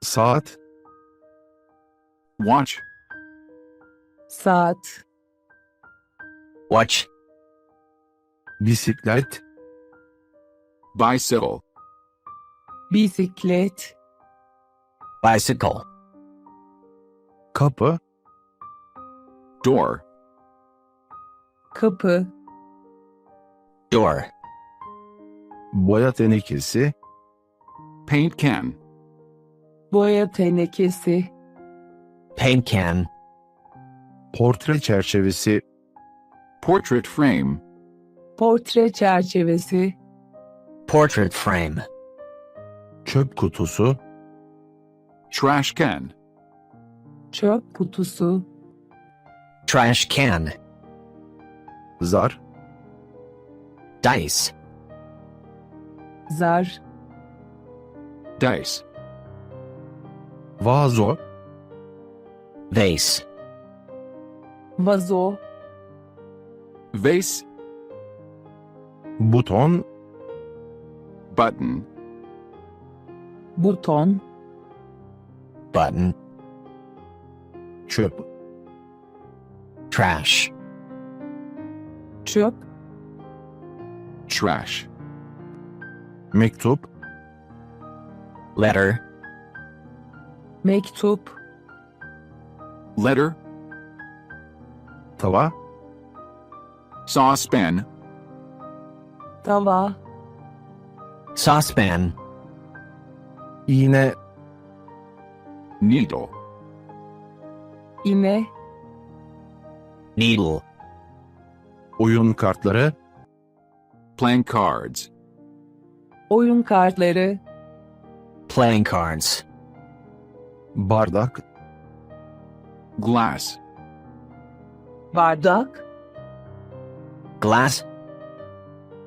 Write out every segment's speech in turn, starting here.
Saat. Watch. Saat. Watch. Bisiklet. Bicycle. Bisiklet. Bicycle. Kapı. Door. Kapı. Door. Boya tenekesi. Paint can. Boya tenekesi. Paint can. Portre çerçevesi. Portrait frame. Portre çerçevesi. Portrait frame. Çöp kutusu. Trash can. Çöp kutusu. Trash can. Zar. Dice. Zar. Dice. Vazo. Vase. Vazo. Vase. Buton. Button. Buton. Button. Çöp. Trash. Çöp. Trash. Mektup. Letter. Mektup. Letter. Tava. Saucepan. Tava. Saucepan. İğne. Needle. İğne. Needle. Oyun kartları. Playing cards. Oyun kartları. Playing cards. Bardak. Glass. Bardak. Glass.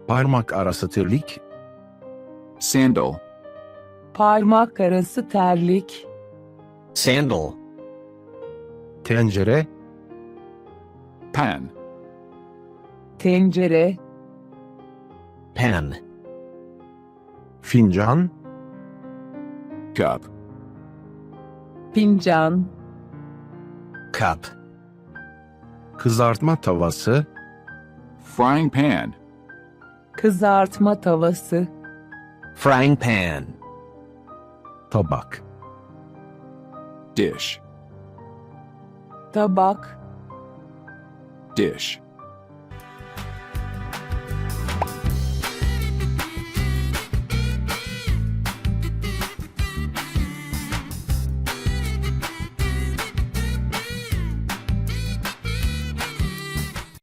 Parmak arası terlik. Sandal. Parmak arası terlik. Sandal. Tencere. Pan. Tencere. Pen. Fincan. Cup. Fincan. Cup. Kızartma tavası. Frying pan. Kızartma tavası. Frying pan. Tabak. Dish. Tabak. Dish.